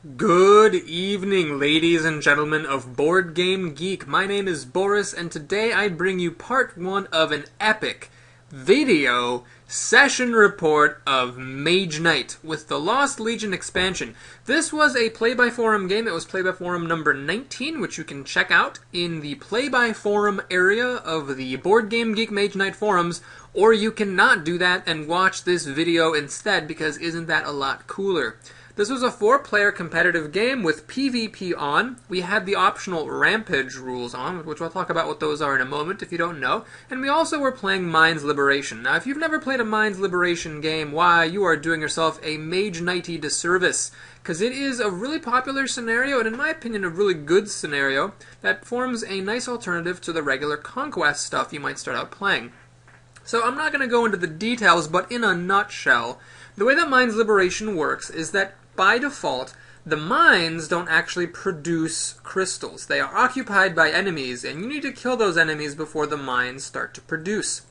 Good evening, ladies and gentlemen of Board Game Geek. My name is Boris, and today I bring you part one of an epic video session report of Mage Knight with the Lost Legion expansion. This was a play-by-forum game. It was play-by-forum number 19, which you can check out in the play-by-forum area of the Board Game Geek Mage Knight forums, or you cannot do that and watch this video instead, because isn't that a lot cooler? This was a 4-player competitive game with PvP on. We had the optional Rampage rules on, which I'll talk about what those are in a moment if you don't know. And we also were playing Mines Liberation. Now, if you've never played a Mines Liberation game, why, you are doing yourself a Mage Knighty disservice, because it is a really popular scenario, and in my opinion, a really good scenario that forms a nice alternative to the regular Conquest stuff you might start out playing. So I'm not going to go into the details, but in a nutshell, the way that Mines Liberation works is that by default, the mines don't actually produce crystals. They are occupied by enemies, and you need to kill those enemies before the mines start to produce.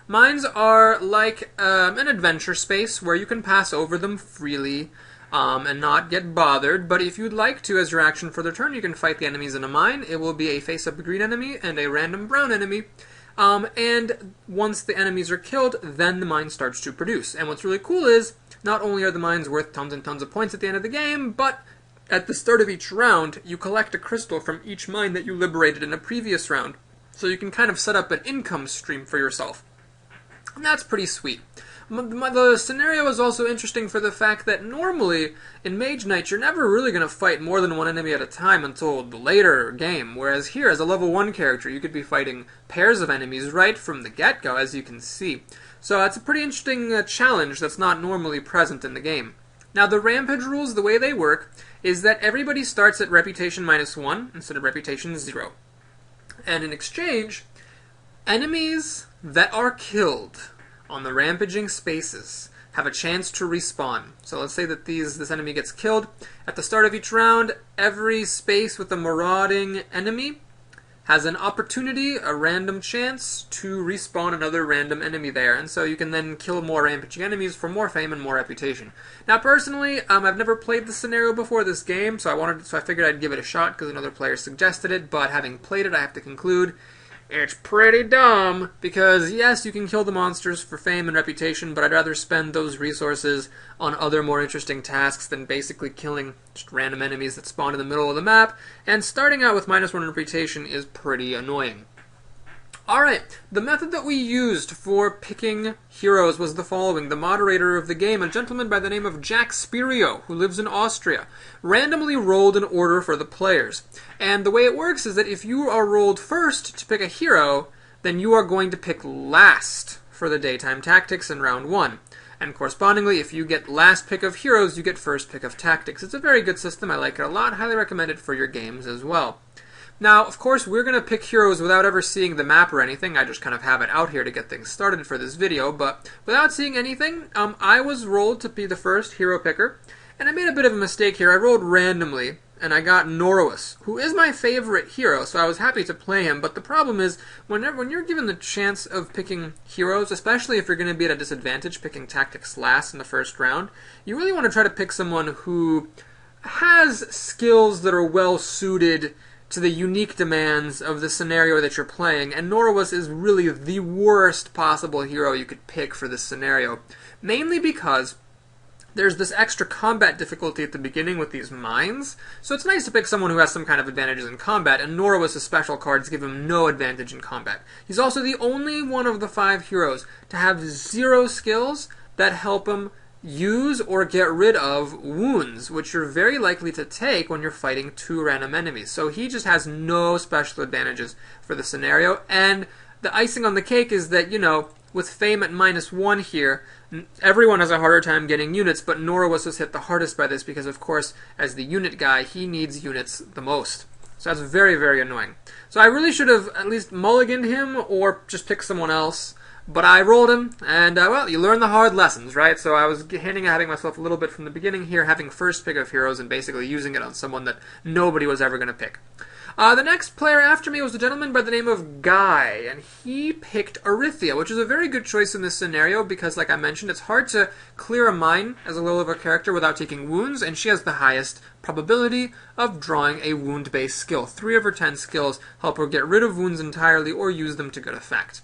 Mines are like an adventure space where you can pass over them freely and not get bothered, but if you'd like to, as your action for the turn, you can fight the enemies in a mine. It will be a face-up green enemy and a random brown enemy. And once the enemies are killed, then the mine starts to produce. And what's really cool is, not only are the mines worth tons and tons of points at the end of the game, but at the start of each round, you collect a crystal from each mine that you liberated in a previous round. So you can kind of set up an income stream for yourself. And that's pretty sweet. The scenario is also interesting for the fact that normally, in Mage Knight, you're never really going to fight more than one enemy at a time until the later game, whereas here, as a level 1 character, you could be fighting pairs of enemies right from the get-go, as you can see. So it's a pretty interesting challenge that's not normally present in the game. Now, the Rampage rules, the way they work, is that everybody starts at Reputation -1 instead of Reputation 0. And in exchange, enemies that are killed on the rampaging spaces have a chance to respawn. So let's say that this enemy gets killed. At the start of each round, every space with a marauding enemy has an opportunity, a random chance, to respawn another random enemy there. And so you can then kill more rampaging enemies for more fame and more reputation. Now personally, I've never played this scenario before this game, so I figured I'd give it a shot because another player suggested it, but having played it, I have to conclude it's pretty dumb, because yes, you can kill the monsters for fame and reputation, but I'd rather spend those resources on other more interesting tasks than basically killing just random enemies that spawn in the middle of the map, and starting out with -1 reputation is pretty annoying. Alright, the method that we used for picking heroes was the following. The moderator of the game, a gentleman by the name of Jack Spirio, who lives in Austria, randomly rolled an order for the players. And the way it works is that if you are rolled first to pick a hero, then you are going to pick last for the daytime tactics in round 1. And correspondingly, if you get last pick of heroes, you get first pick of tactics. It's a very good system. I like it a lot. Highly recommend it for your games as well. Now, of course, we're going to pick heroes without ever seeing the map or anything. I just kind of have it out here to get things started for this video, but without seeing anything, I was rolled to be the first hero picker, and I made a bit of a mistake here. I rolled randomly, and I got Norwis, who is my favorite hero, so I was happy to play him, but the problem is, when you're given the chance of picking heroes, especially if you're going to be at a disadvantage picking tactics last in the first round, you really want to try to pick someone who has skills that are well suited to the unique demands of the scenario that you're playing, and Norwis is really the worst possible hero you could pick for this scenario. Mainly because there's this extra combat difficulty at the beginning with these mines, so it's nice to pick someone who has some kind of advantages in combat, and Norwis' special cards give him no advantage in combat. He's also the only one of the 5 heroes to have 0 skills that help him use or get rid of wounds, which you're very likely to take when you're fighting 2 random enemies. So he just has no special advantages for the scenario, and the icing on the cake is that, you know, with fame at -1 here, everyone has a harder time getting units, but Norwis was hit the hardest by this because, of course, as the unit guy, he needs units the most. So that's very, very annoying. So I really should have at least mulliganed him or just picked someone else. But I rolled him, and, well, you learn the hard lessons, right? So I was having myself a little bit from the beginning here, having first pick of heroes and basically using it on someone that nobody was ever going to pick. The next player after me was a gentleman by the name of Guy, and he picked Arithia, which is a very good choice in this scenario because, like I mentioned, it's hard to clear a mine as a low-level character without taking wounds, and she has the highest probability of drawing a wound-based skill. 3 of her 10 skills help her get rid of wounds entirely or use them to good effect.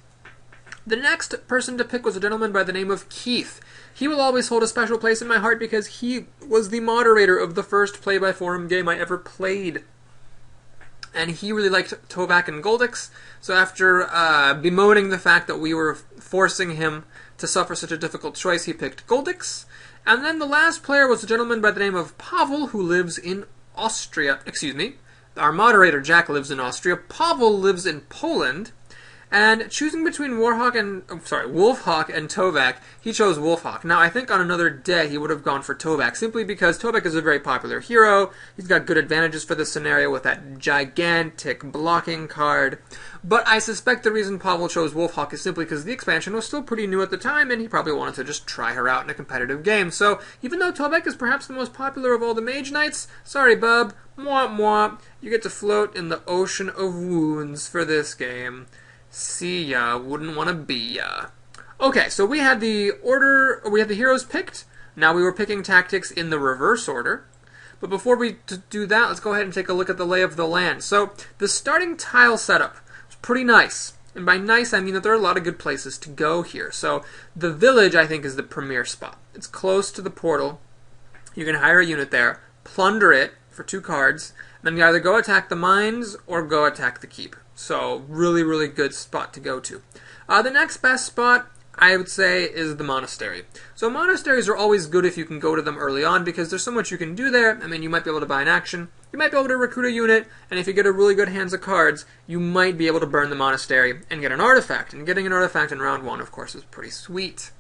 The next person to pick was a gentleman by the name of Keith. He will always hold a special place in my heart because he was the moderator of the first play-by-forum game I ever played. And he really liked Tovak and Goldix, so after bemoaning the fact that we were forcing him to suffer such a difficult choice, he picked Goldix. And then the last player was a gentleman by the name of Pavel, who lives in Austria. Excuse me. Our moderator, Jack, lives in Austria. Pavel lives in Poland. And choosing between Wolfhawk and Tovak, he chose Wolfhawk. Now, I think on another day he would have gone for Tovak, simply because Tovak is a very popular hero. He's got good advantages for this scenario with that gigantic blocking card. But I suspect the reason Pavel chose Wolfhawk is simply because the expansion was still pretty new at the time, and he probably wanted to just try her out in a competitive game. So, even though Tovak is perhaps the most popular of all the Mage Knights, sorry, bub, mwah mwah, you get to float in the ocean of wounds for this game. See ya, wouldn't want to be ya. Okay, so we had the heroes picked. Now we were picking tactics in the reverse order. But before we do that, let's go ahead and take a look at the lay of the land. So the starting tile setup was pretty nice. And by nice, I mean that there are a lot of good places to go here. So the village, I think, is the premier spot. It's close to the portal. You can hire a unit there, plunder it for 2 cards, and then you either go attack the mines or go attack the keep. So, really, really good spot to go to. The next best spot, I would say, is the monastery. So monasteries are always good if you can go to them early on because there's so much you can do there. I mean, you might be able to buy an action, you might be able to recruit a unit, and if you get a really good hands of cards, you might be able to burn the monastery and get an artifact. And getting an artifact in round 1, of course, is pretty sweet.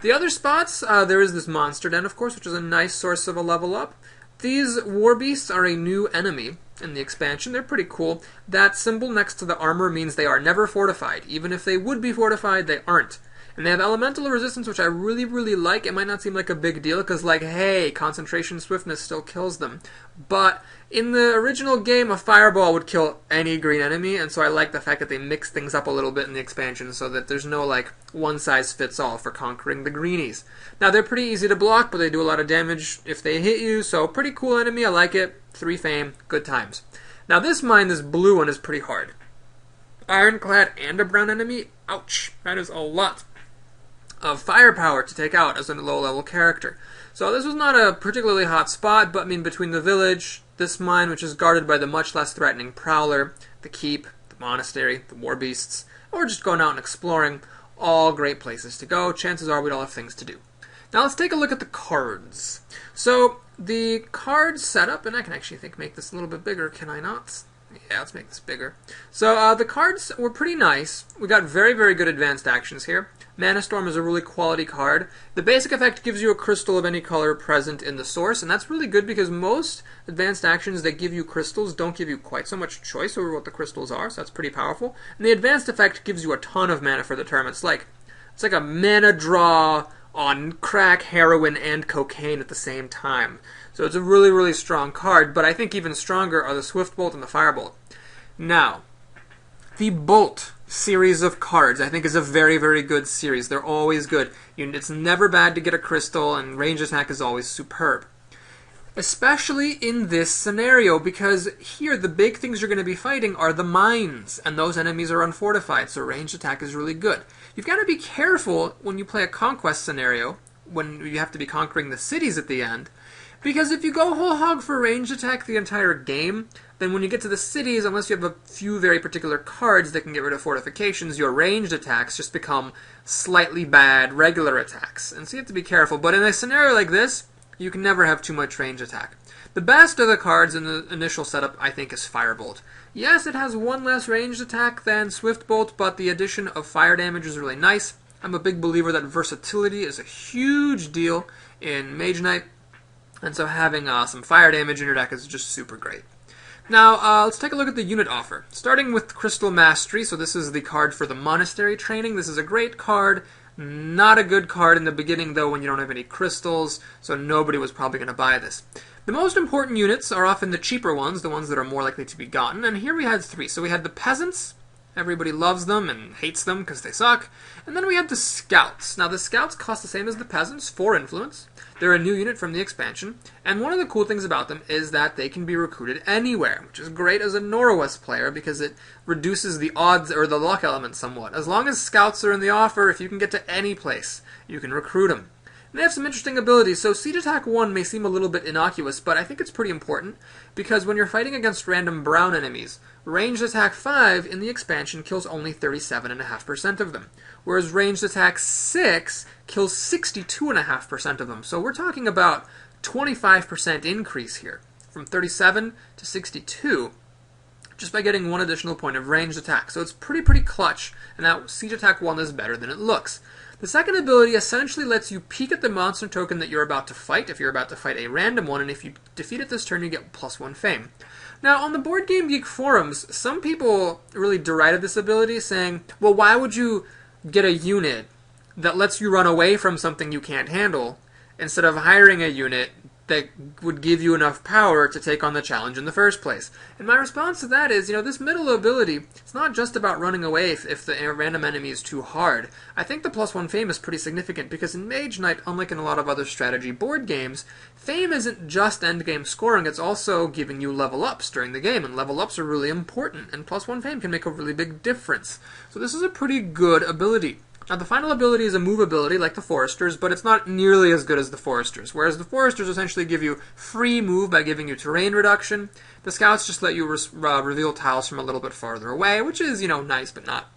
The other spots, there is this monster den, of course, which is a nice source of a level up. These war beasts are a new enemy in the expansion. They're pretty cool. That symbol next to the armor means they are never fortified. Even if they would be fortified, they aren't. And they have elemental resistance, which I really, really like. It might not seem like a big deal, because, like, hey, concentration swiftness still kills them. But in the original game, a fireball would kill any green enemy, and so I like the fact that they mix things up a little bit in the expansion so that there's no, like, one-size-fits-all for conquering the greenies. Now, they're pretty easy to block, but they do a lot of damage if they hit you, so pretty cool enemy. I like it. 3 fame. Good times. Now, this blue one, is pretty hard. Ironclad and a brown enemy? Ouch. That is a lot of firepower to take out as a low-level character. So this was not a particularly hot spot, but I mean, between the village, this mine, which is guarded by the much less threatening Prowler, the keep, the monastery, the war beasts, or just going out and exploring, all great places to go. Chances are we'd all have things to do. Now let's take a look at the cards. So the card setup, and I can actually make this a little bit bigger, can I not? Yeah, let's make this bigger. So the cards were pretty nice. We got very, very good advanced actions here. Mana Storm is a really quality card. The basic effect gives you a crystal of any color present in the source, and that's really good because most advanced actions that give you crystals don't give you quite so much choice over what the crystals are, so that's pretty powerful. And the advanced effect gives you a ton of mana for the turn. It's like a mana draw on crack, heroin, and cocaine at the same time. So it's a really, really strong card, but I think even stronger are the Swift Bolt and the Firebolt. Now, the Bolt series of cards, I think, is a very, very good series. They're always good. It's never bad to get a crystal, and range attack is always superb. Especially in this scenario, because here the big things you're going to be fighting are the mines, and those enemies are unfortified, so range attack is really good. You've got to be careful when you play a conquest scenario, when you have to be conquering the cities at the end, because if you go whole hog for range attack the entire game, then when you get to the cities, unless you have a few very particular cards that can get rid of fortifications, your ranged attacks just become slightly bad regular attacks. And so you have to be careful. But in a scenario like this, you can never have too much range attack. The best of the cards in the initial setup, I think, is Firebolt. Yes, it has 1 less ranged attack than Swift Bolt, but the addition of fire damage is really nice. I'm a big believer that versatility is a huge deal in Mage Knight, and so having some fire damage in your deck is just super great. Now, let's take a look at the unit offer. Starting with Crystal Mastery, so this is the card for the Monastery training. This is a great card Not a good card in the beginning, though, when you don't have any crystals, so nobody was probably going to buy this. The most important units are often the cheaper ones, the ones that are more likely to be gotten, and here we had three. So we had the peasants. Everybody loves them and hates them because they suck. And then we had the scouts. Now, the scouts cost the same as the peasants, 4 influence. They're a new unit from the expansion, and one of the cool things about them is that they can be recruited anywhere, which is great as a Norwest player because it reduces the odds or the luck element somewhat. As long as scouts are in the offer, if you can get to any place, you can recruit them. And they have some interesting abilities. So Siege Attack 1 may seem a little bit innocuous, but I think it's pretty important because when you're fighting against random brown enemies, Ranged Attack 5 in the expansion kills only 37.5% of them, whereas Ranged Attack 6 kills 62.5% of them. So we're talking about 25% increase here, from 37 to 62, just by getting 1 additional point of ranged attack. So it's pretty clutch, and that Siege Attack 1 is better than it looks. The second ability essentially lets you peek at the monster token that you're about to fight, if you're about to fight a random one, and if you defeat it this turn, you get +1 fame. Now, on the Board Game Geek forums, some people really derided this ability, saying, well, why would you get a unit that lets you run away from something you can't handle, instead of hiring a unit that would give you enough power to take on the challenge in the first place? And my response to that is, this middle ability, it's not just about running away if the random enemy is too hard. I think the +1 fame is pretty significant because in Mage Knight, unlike in a lot of other strategy board games, fame isn't just endgame scoring, it's also giving you level ups during the game, and level ups are really important, and +1 fame can make a really big difference. So this is a pretty good ability. Now, the final ability is a move ability, like the Foresters, but it's not nearly as good as the Foresters. Whereas the Foresters essentially give you free move by giving you terrain reduction, the Scouts just let you reveal tiles from a little bit farther away, which is, nice, but not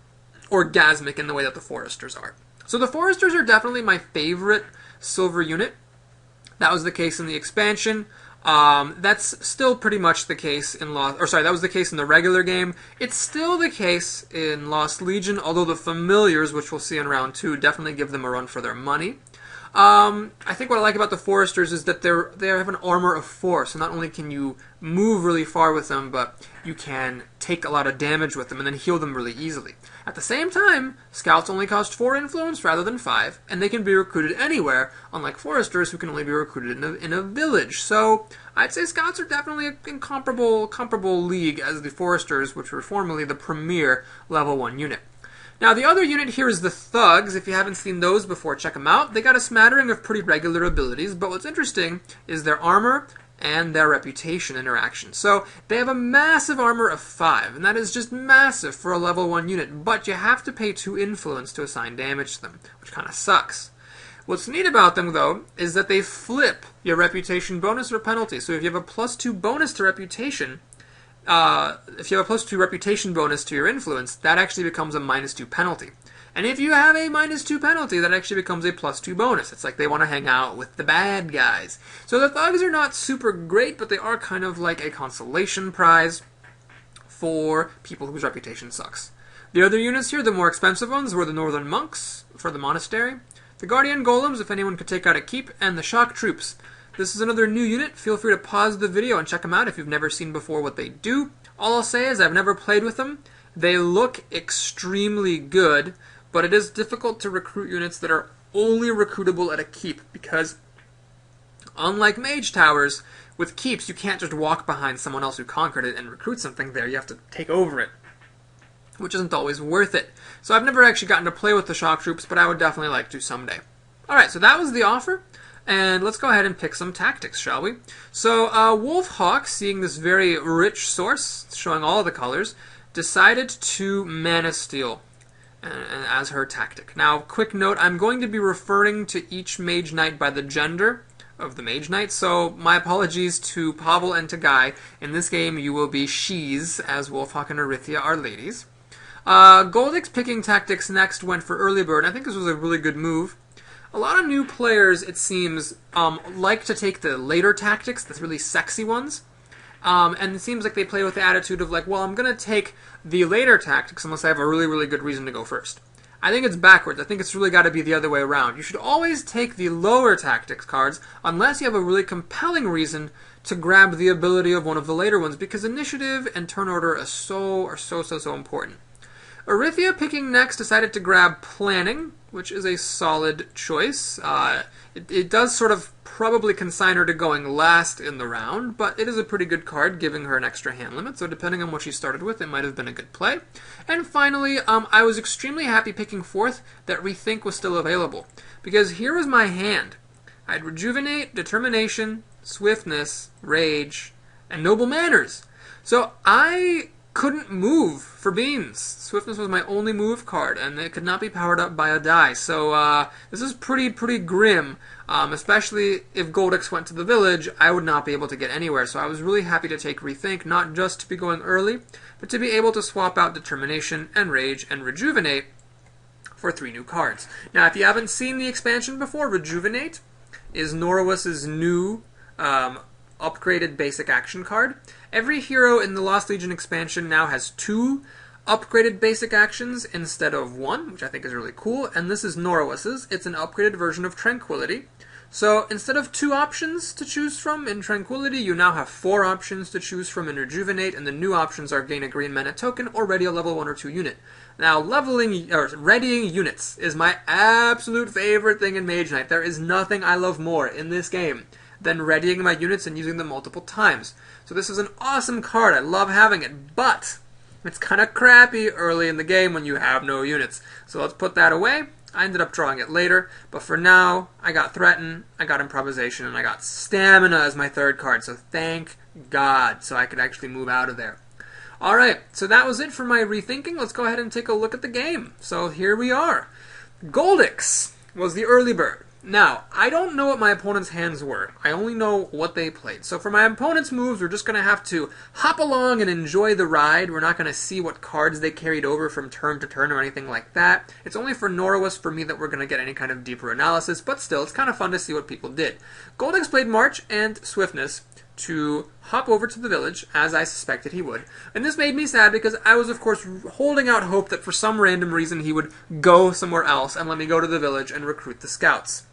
orgasmic in the way that the Foresters are. So the Foresters are definitely my favorite silver unit. That was the case in the expansion. That's still pretty much the case in that was the case in the regular game. It's still the case in Lost Legion, although the familiars, which we'll see in round 2, definitely give them a run for their money. I think what I like about the Foresters is that they have an armor of 4, so not only can you move really far with them, but you can take a lot of damage with them and then heal them really easily. At the same time, Scouts only cost 4 influence rather than 5, and they can be recruited anywhere, unlike Foresters who can only be recruited in a village. So I'd say Scouts are definitely in comparable league as the Foresters, which were formerly the premier level 1 unit. Now, the other unit here is the Thugs. If you haven't seen those before, check them out. They got a smattering of pretty regular abilities, but what's interesting is their armor and their reputation interaction. So they have a massive armor of 5, and that is just massive for a level 1 unit, but you have to pay 2 influence to assign damage to them, which kind of sucks. What's neat about them, though, is that they flip your reputation bonus or penalty. So if you have a +2 bonus to reputation, if you have a +2 reputation bonus to your influence, that actually becomes a -2 penalty. And if you have a -2 penalty, that actually becomes a +2 bonus. It's like they want to hang out with the bad guys. So the Thugs are not super great, but they are kind of like a consolation prize for people whose reputation sucks. The other units here, the more expensive ones, were the Northern Monks for the Monastery, the Guardian Golems, if anyone could take out a keep, and the Shock Troops. This is another new unit. Feel free to pause the video and check them out if you've never seen before what they do. All I'll say is I've never played with them. They look extremely good, but it is difficult to recruit units that are only recruitable at a keep, because unlike Mage Towers, with keeps you can't just walk behind someone else who conquered it and recruit something there. You have to take over it, which isn't always worth it. So I've never actually gotten to play with the Shock Troops, but I would definitely like to someday. Alright, so that was the offer. And let's go ahead and pick some tactics, shall we? So, Wolfhawk, seeing this very rich source, showing all the colors, decided to Mana Steel as her tactic. Now, quick note, I'm going to be referring to each Mage Knight by the gender of the Mage Knight, so my apologies to Pavel and to Guy. In this game, you will be she's, as Wolfhawk and Arithia are ladies. Goldix picking tactics next went for Early Bird. I think this was a really good move. A lot of new players, it seems, like to take the later tactics, the really sexy ones, and it seems like they play with the attitude of like, well, I'm going to take the later tactics unless I have a really good reason to go first. I think it's backwards. I think it's really got to be the other way around. You should always take the lower tactics cards unless you have a really compelling reason to grab the ability of one of the later ones, because initiative and turn order are so important. Arithia picking next decided to grab Planning. which is a solid choice. It does sort of probably consign her to going last in the round, but it is a pretty good card, giving her an extra hand limit, so depending on what she started with, it might have been a good play. And finally, I was extremely happy picking fourth that Rethink was still available, because here was my hand. I had Rejuvenate, Determination, Swiftness, Rage, and Noble Manners. So I couldn't move for beans. Swiftness was my only move card, and it could not be powered up by a die. So this is pretty grim, especially if Goldex went to the village. I would not be able to get anywhere. So I was really happy to take Rethink, not just to be going early, but to be able to swap out Determination and Rage and Rejuvenate for 3 new cards. Now, if you haven't seen the expansion before, Rejuvenate is Norwas's new upgraded basic action card. Every hero in the Lost Legion expansion now has 2 upgraded basic actions instead of 1, which I think is really cool, and this is Norwas's. It's an upgraded version of Tranquility. So instead of 2 options to choose from in Tranquility, you now have 4 options to choose from in Rejuvenate, and the new options are gain a green mana token or ready a level 1 or 2 unit. Now, readying units is my absolute favorite thing in Mage Knight. There is nothing I love more in this game than readying my units and using them multiple times. So this is an awesome card. I love having it, but it's kind of crappy early in the game when you have no units. So let's put that away. I ended up drawing it later, but for now, I got Threaten, I got Improvisation, and I got Stamina as my 3rd card, so thank God, so I could actually move out of there. Alright, so that was it for my rethinking. Let's go ahead and take a look at the game. So here we are. Goldex was the early bird. Now, I don't know what my opponent's hands were. I only know what they played. So for my opponent's moves, we're just going to have to hop along and enjoy the ride. We're not going to see what cards they carried over from turn to turn or anything like that. It's only for Norwas, for me, that we're going to get any kind of deeper analysis, but still, it's kind of fun to see what people did. Goldex played March and Swiftness to hop over to the village, as I suspected he would. And this made me sad because I was, of course, holding out hope that for some random reason he would go somewhere else and let me go to the village and recruit the scouts.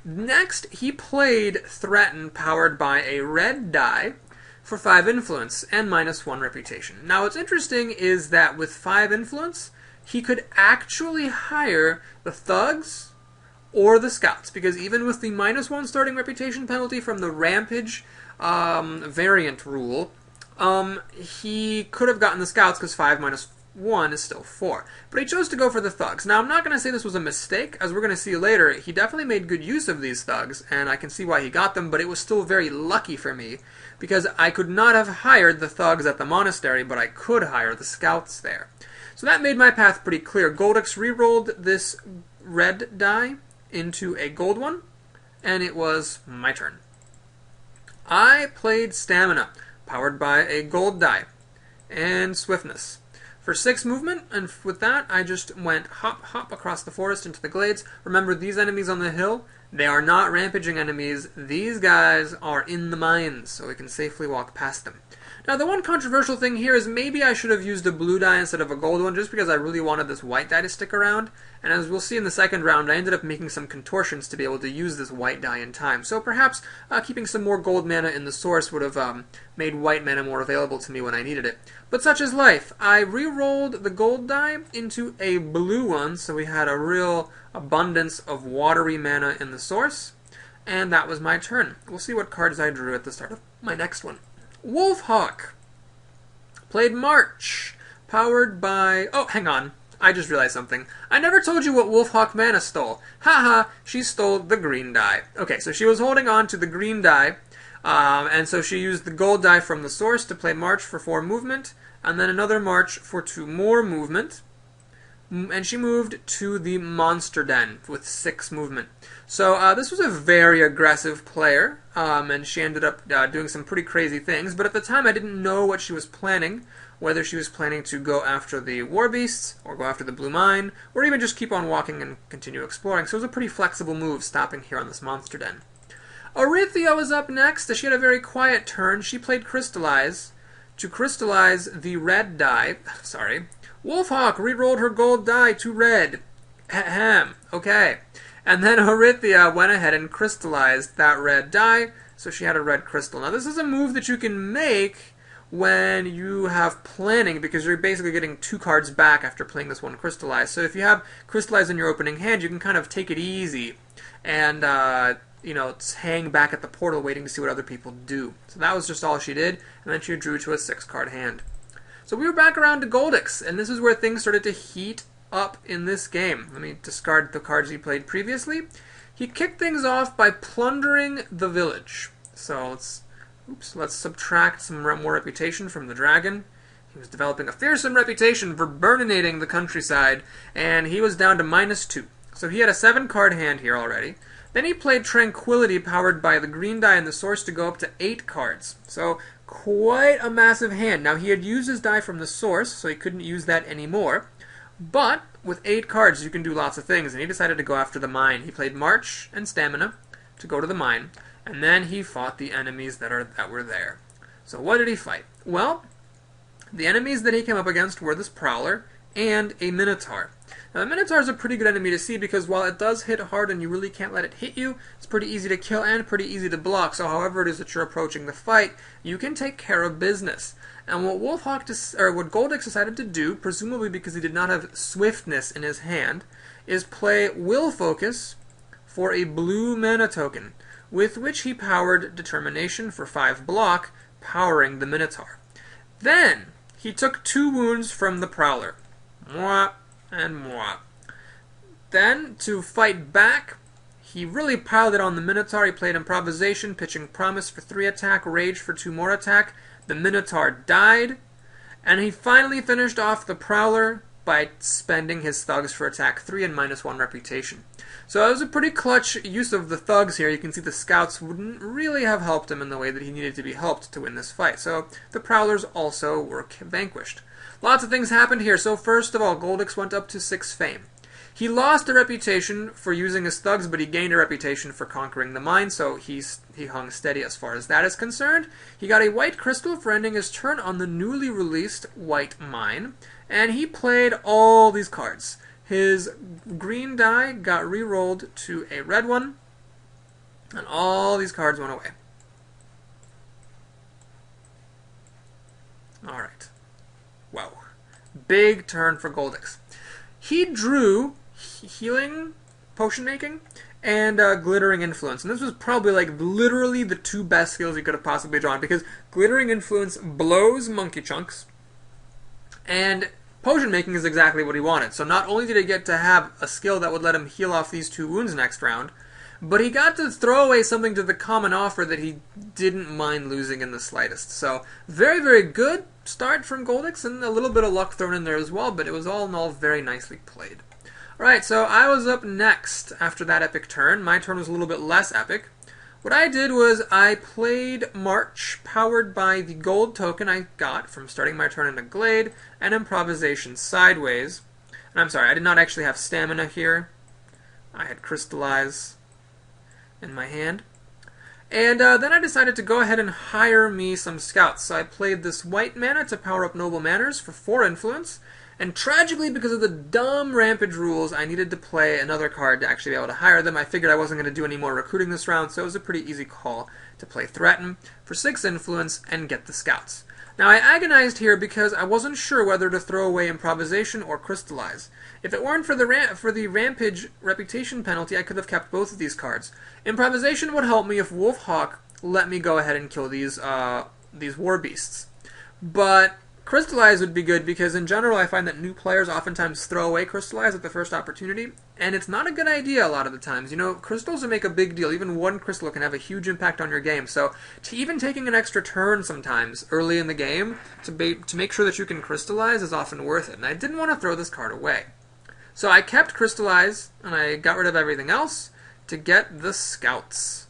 Next, he played Threaten, powered by a red die for 5 influence and -1 reputation. Now, what's interesting is that with 5 influence, he could actually hire the thugs or the scouts, because even with the -1 starting reputation penalty from the Rampage variant rule, he could have gotten the scouts because 5 - 1 is still 4. But he chose to go for the thugs. Now, I'm not going to say this was a mistake. As we're going to see later, he definitely made good use of these thugs, and I can see why he got them, but it was still very lucky for me, because I could not have hired the thugs at the monastery, but I could hire the scouts there. So that made my path pretty clear. Goldex re-rolled this red die into a gold one, and it was my turn. I played Stamina, powered by a gold die, and Swiftness for 6 movement, and with that, I just went hop across the forest into the glades. Remember, these enemies on the hill, they are not rampaging enemies. These guys are in the mines, so we can safely walk past them. Now, the one controversial thing here is maybe I should have used a blue die instead of a gold one, just because I really wanted this white die to stick around. And as we'll see in the second round, I ended up making some contortions to be able to use this white die in time. So perhaps keeping some more gold mana in the source would have made white mana more available to me when I needed it. But such is life. I re-rolled the gold die into a blue one, so we had a real abundance of watery mana in the source. And that was my turn. We'll see what cards I drew at the start of my next one. Wolfhawk played March, powered by... Oh, hang on. I just realized something. I never told you what Wolfhawk mana stole. Haha, she stole the green die. Okay, so she was holding on to the green die, and so she used the gold die from the source to play March for 4 movement, and then another March for 2 more movement. And she moved to the Monster Den with 6 movement. So this was a very aggressive player, and she ended up doing some pretty crazy things. But at the time, I didn't know what she was planning, whether she was planning to go after the War Beasts, or go after the Blue Mine, or even just keep on walking and continue exploring. So it was a pretty flexible move, stopping here on this Monster Den. Orithia was up next. She had a very quiet turn. She played Crystallize to crystallize the red die. Sorry. Wolfhawk re-rolled her gold die to red. Ahem. Okay. And then Orithia went ahead and crystallized that red die, so she had a red crystal. Now, this is a move that you can make when you have planning, because you're basically getting 2 cards back after playing this one Crystallize. So if you have Crystallize in your opening hand, you can kind of take it easy and hang back at the portal waiting to see what other people do. So that was just all she did, and then she drew to a 6-card hand. So we were back around to Goldix, and this is where things started to heat up in this game. Let me discard the cards he played previously. He kicked things off by plundering the village. So let's subtract some more reputation from the dragon. He was developing a fearsome reputation for burninating the countryside, and he was down to -2. So he had a 7-card hand here already. Then he played Tranquility, powered by the green die and the source, to go up to 8 cards. So quite a massive hand. Now he had used his die from the source, so he couldn't use that anymore. But with 8 cards, you can do lots of things, and he decided to go after the mine. He played March and Stamina to go to the mine, and then he fought the enemies that were there. So what did he fight? Well, the enemies that he came up against were this Prowler and a Minotaur. Now, the Minotaur is a pretty good enemy to see because while it does hit hard and you really can't let it hit you, it's pretty easy to kill and pretty easy to block. So however it is that you're approaching the fight, you can take care of business. And what what Goldix decided to do, presumably because he did not have swiftness in his hand, is play Will Focus for a blue mana token, with which he powered Determination for 5 block, powering the Minotaur. Then he took 2 wounds from the Prowler. Mwah and mwah. Then, to fight back, he really piled it on the Minotaur. He played Improvisation, pitching Promise for 3 attack, Rage for 2 more attack. The Minotaur died, and he finally finished off the Prowler by spending his Thugs for attack 3 and -1 reputation. So it was a pretty clutch use of the Thugs here. You can see the Scouts wouldn't really have helped him in the way that he needed to be helped to win this fight. So the Prowlers also were vanquished. Lots of things happened here. So first of all, Goldix went up to 6 fame. He lost a reputation for using his Thugs, but he gained a reputation for conquering the mine, so he hung steady as far as that is concerned. He got a white crystal for ending his turn on the newly released white mine, and he played all these cards. His green die got re-rolled to a red one, and all these cards went away. Alright. Wow. Big turn for Goldix. He drew Healing, Potion Making, and Glittering Influence. And this was probably like literally the 2 best skills he could have possibly drawn, because Glittering Influence blows monkey chunks, and Potion Making is exactly what he wanted. So not only did he get to have a skill that would let him heal off these 2 wounds next round, but he got to throw away something to the common offer that he didn't mind losing in the slightest. So very, very good start from Goldix, and a little bit of luck thrown in there as well, but it was all in all very nicely played. Alright, so I was up next after that epic turn. My turn was a little bit less epic. What I did was I played March, powered by the gold token I got from starting my turn in a Glade, and Improvisation sideways. And I'm sorry, I did not actually have Stamina here. I had Crystallize in my hand. And then I decided to go ahead and hire me some Scouts. So I played this white mana to power up Noble Manners for 4 influence. And tragically, because of the dumb Rampage rules, I needed to play another card to actually be able to hire them. I figured I wasn't going to do any more recruiting this round, so it was a pretty easy call to play Threaten for 6 influence and get the Scouts. Now, I agonized here because I wasn't sure whether to throw away Improvisation or Crystallize. If it weren't for the Rampage reputation penalty, I could have kept both of these cards. Improvisation would help me if Wolfhawk let me go ahead and kill these War Beasts. But Crystallize would be good because in general I find that new players oftentimes throw away Crystallize at the first opportunity, and it's not a good idea a lot of the times. You know, crystals make a big deal. Even one crystal can have a huge impact on your game. So even taking an extra turn sometimes early in the game to make sure that you can Crystallize is often worth it. And I didn't want to throw this card away. So I kept Crystallize and I got rid of everything else to get the Scouts.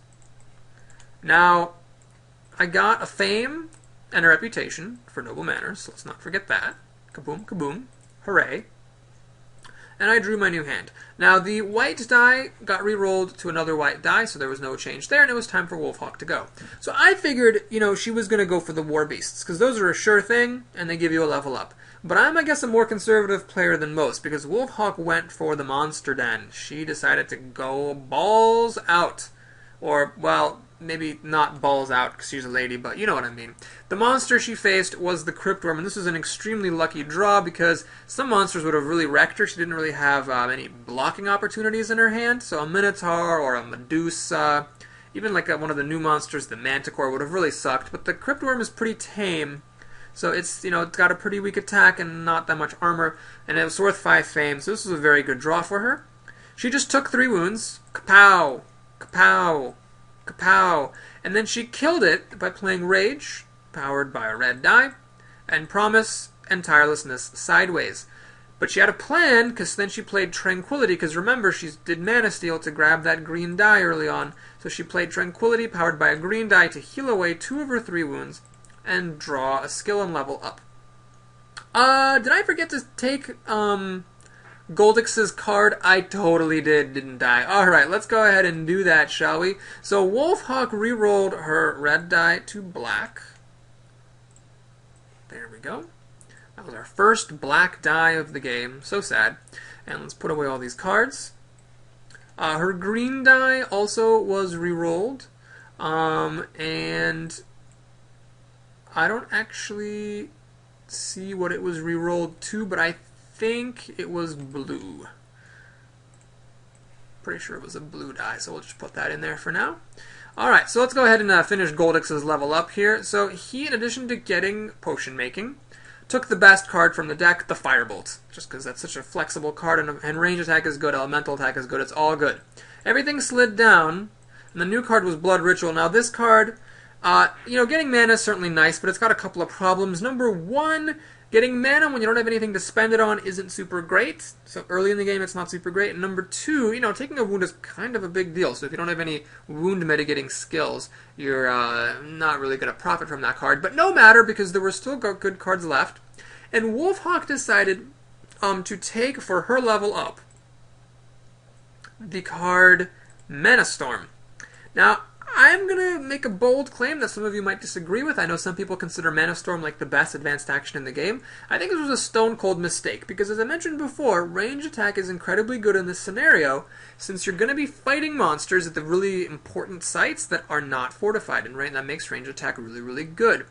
Now, I got a Fame and a Reputation for Noble Manners, so let's not forget that. Kaboom, kaboom, hooray. And I drew my new hand. Now, the white die got re-rolled to another white die, so there was no change there, and it was time for Wolfhawk to go. So I figured, you know, she was going to go for the War Beasts, because those are a sure thing, and they give you a level up. But I'm, I guess, a more conservative player than most, because Wolfhawk went for the Monster Den. She decided to go balls out. Or, well, maybe not balls out because she's a lady, but you know what I mean. The monster she faced was the Cryptworm, and this was an extremely lucky draw because some monsters would have really wrecked her. She didn't really have any blocking opportunities in her hand, so a Minotaur or a Medusa, even like one of the new monsters, the Manticore, would have really sucked. But the Cryptworm is pretty tame, so it's it's got a pretty weak attack and not that much armor, and it was worth 5 fame, so this was a very good draw for her. She just took 3 wounds, kapow, kapow, kapow, and then she killed it by playing Rage, powered by a red die, and Promise and Tirelessness sideways. But she had a plan, because then she played Tranquility, because remember, she did Mana Steal to grab that green die early on, so she played Tranquility, powered by a green die, to heal away 2 of her 3 wounds, and draw a skill and level up. Did I forget to take, Goldix's card? I totally did, didn't I? Alright, let's go ahead and do that, shall we? So Wolfhawk re-rolled her red die to black. There we go. That was our first black die of the game. So sad. And let's put away all these cards. Her green die also was re-rolled. And I don't actually see what it was re-rolled to, but I think it was blue. Pretty sure it was a blue die, so we'll just put that in there for now. Alright, so let's go ahead and finish Goldix's level up here. So he, in addition to getting potion making, took the best card from the deck, the Firebolt. Just because that's such a flexible card, and range attack is good, elemental attack is good, it's all good. Everything slid down, and the new card was Blood Ritual. Now this card, getting mana is certainly nice, but it's got a couple of problems. Number 1, getting mana when you don't have anything to spend it on isn't super great. So early in the game, it's not super great. And number 2, taking a wound is kind of a big deal. So if you don't have any wound mitigating skills, you're not really going to profit from that card. But no matter, because there were still good cards left. And Wolfhawk decided to take, for her level up, the card Mana Storm. Now, I'm going to make a bold claim that some of you might disagree with. I know some people consider Mana Storm like the best advanced action in the game. I think this was a stone cold mistake, because as I mentioned before, range attack is incredibly good in this scenario, since you're going to be fighting monsters at the really important sites that are not fortified, and that makes range attack really, really good.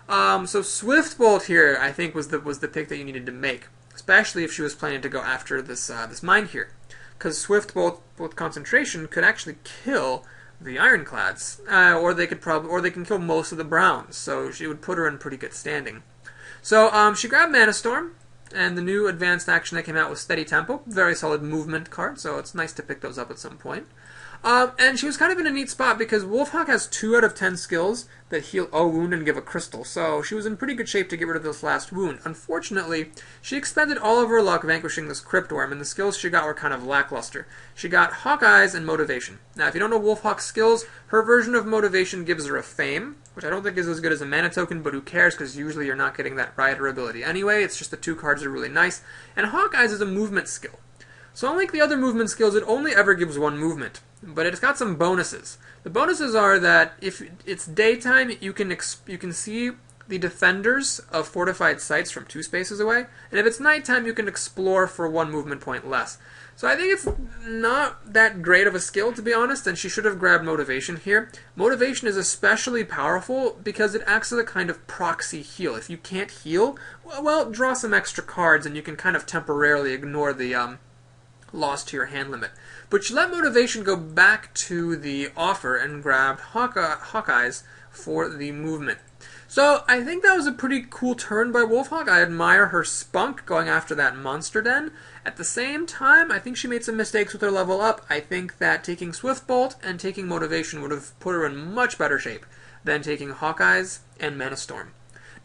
So Swift Bolt here, I think, was the pick that you needed to make, especially if she was planning to go after this mine here, because Swift Bolt with concentration could actually kill the Ironclads, or they can kill most of the Browns, so she would put her in pretty good standing. So she grabbed Mana Storm, and the new advanced action that came out was Steady Tempo, very solid movement card, so it's nice to pick those up at some point. And she was kind of in a neat spot because Wolfhawk has 2 out of 10 skills that heal a wound and give a crystal, so she was in pretty good shape to get rid of this last wound. Unfortunately, she expended all of her luck vanquishing this Cryptworm, and the skills she got were kind of lackluster. She got Hawkeyes and Motivation. Now, if you don't know Wolfhawk's skills, her version of Motivation gives her a Fame, which I don't think is as good as a mana token, but who cares, because usually you're not getting that Rioter ability anyway. It's just the 2 cards are really nice. And Hawkeyes is a movement skill. So unlike the other movement skills, it only ever gives 1 movement, but it's got some bonuses. The bonuses are that if it's daytime, you can see the defenders of fortified sites from 2 spaces away, and if it's nighttime, you can explore for 1 movement point less. So I think it's not that great of a skill, to be honest, and she should have grabbed Motivation here. Motivation is especially powerful because it acts as a kind of proxy heal. If you can't heal, well, draw some extra cards, and you can kind of temporarily ignore the loss to your hand limit. But she let Motivation go back to the offer and grabbed Hawkeyes for the movement. So I think that was a pretty cool turn by Wolfhawk. I admire her spunk going after that monster den. At the same time, I think she made some mistakes with her level up. I think that taking Swift Bolt and taking Motivation would have put her in much better shape than taking Hawkeyes and Mana Storm.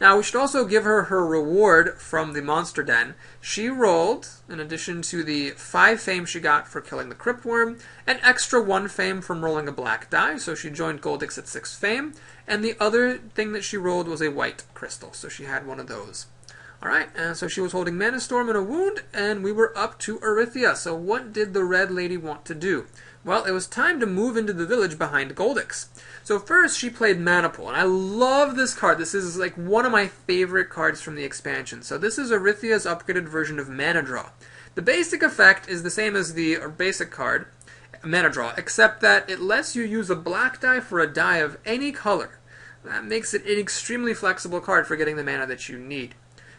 Now, we should also give her her reward from the Monster Den. She rolled, in addition to the 5 fame she got for killing the Cryptworm, an extra 1 fame from rolling a black die, so she joined Goldix at 6 fame, and the other thing that she rolled was a white crystal, so she had one of those. Alright, and so she was holding Mana Storm and a wound, and we were up to Arythia. So what did the Red Lady want to do? Well, it was time to move into the village behind Goldix. So first, she played Mana Pool, and I love this card. This is like one of my favorite cards from the expansion. So this is Arythia's upgraded version of Mana Draw. The basic effect is the same as the basic card, mana draw, except that it lets you use a black die for a die of any color. That makes it an extremely flexible card for getting the mana that you need.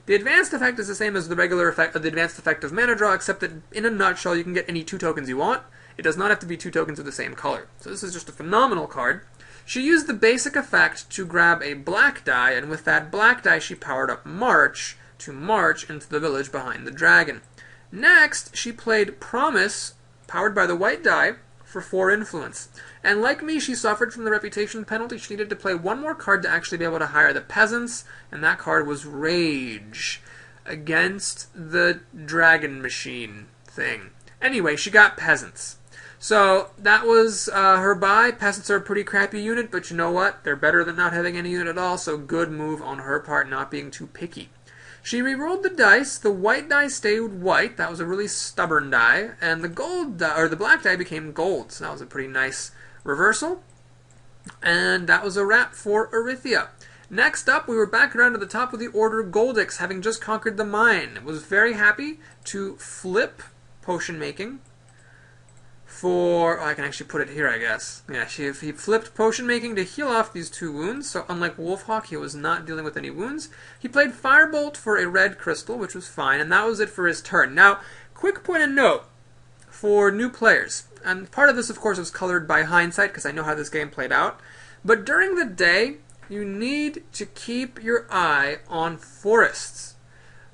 The advanced effect is the same as the regular effect, the advanced effect of mana draw, except that in a nutshell you can get any 2 tokens you want. It does not have to be 2 tokens of the same color. So this is just a phenomenal card. She used the basic effect to grab a black die, and with that black die she powered up March to march into the village behind the dragon. Next, she played Promise, powered by the white die, for 4 influence. And like me, she suffered from the reputation penalty. She needed to play 1 more card to actually be able to hire the peasants, and that card was Rage, against the dragon machine thing. Anyway, she got peasants. So that was her buy. Peasants are a pretty crappy unit, but you know what? They're better than not having any unit at all, so good move on her part, not being too picky. She re-rolled the dice. The white die stayed white. That was a really stubborn die. And the gold die, or the black die became gold. So that was a pretty nice reversal. And that was a wrap for Arythia. Next up, we were back around to the top of the order, Goldix, having just conquered the mine. Was very happy to flip potion making for... Oh, I can actually put it here, I guess. Yeah, he flipped potion making to heal off these 2 wounds, so unlike Wolfhawk, he was not dealing with any wounds. He played Firebolt for a red crystal, which was fine, and that was it for his turn. Now, quick point of note for new players, and part of this, of course, was colored by hindsight, because I know how this game played out, but during the day, you need to keep your eye on forests.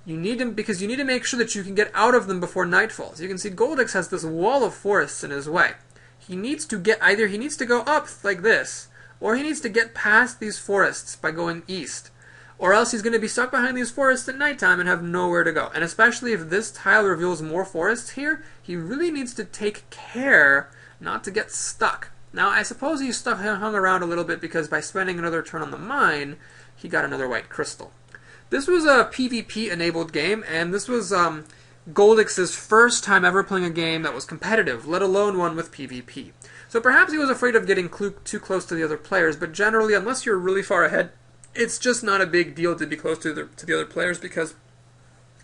You need to, because you need to make sure that you can get out of them before night falls. You can see Goldix has this wall of forests in his way. He needs to get, either he needs to go up like this, or he needs to get past these forests by going east. Or else he's going to be stuck behind these forests at nighttime and have nowhere to go. And especially if this tile reveals more forests here, he really needs to take care not to get stuck. Now, I suppose he hung around a little bit because by spending another turn on the mine, he got another white crystal. This was a PvP-enabled game, and this was Goldix's first time ever playing a game that was competitive, let alone one with PvP. So perhaps he was afraid of getting too close to the other players, but generally, unless you're really far ahead, it's just not a big deal to be close to the other players, because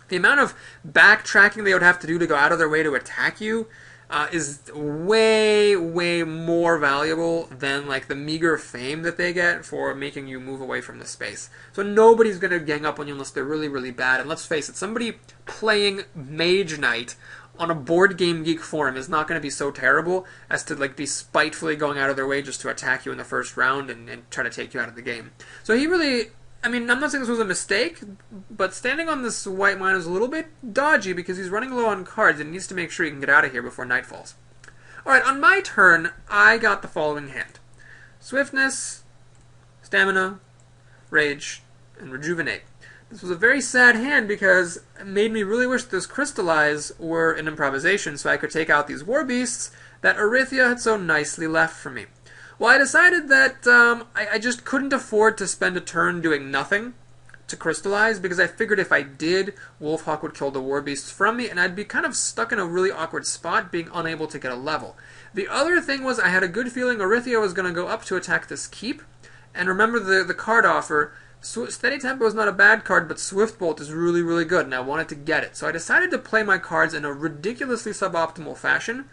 the amount of backtracking they would have to do to go out of their way to attack you is way, way more valuable than like the meager fame that they get for making you move away from the space. So nobody's going to gang up on you unless they're really, really bad. And let's face it, somebody playing Mage Knight on a Board Game Geek forum is not going to be so terrible as to like be spitefully going out of their way just to attack you in the first round and try to take you out of the game. So he really... I mean, I'm not saying this was a mistake, but standing on this white mine is a little bit dodgy because he's running low on cards and needs to make sure he can get out of here before night falls. Alright, on my turn, I got the following hand. Swiftness, Stamina, Rage, and Rejuvenate. This was a very sad hand because it made me really wish this Crystallize were an improvisation so I could take out these war beasts that Arythia had so nicely left for me. Well, I decided that I just couldn't afford to spend a turn doing nothing to crystallize, because I figured if I did, Wolfhawk would kill the war beasts from me, and I'd be kind of stuck in a really awkward spot, being unable to get a level. The other thing was I had a good feeling Arythia was going to go up to attack this keep, and remember the card offer, Steady Tempo is not a bad card, but Swift Bolt is really, really good, and I wanted to get it. So I decided to play my cards in a ridiculously suboptimal fashion,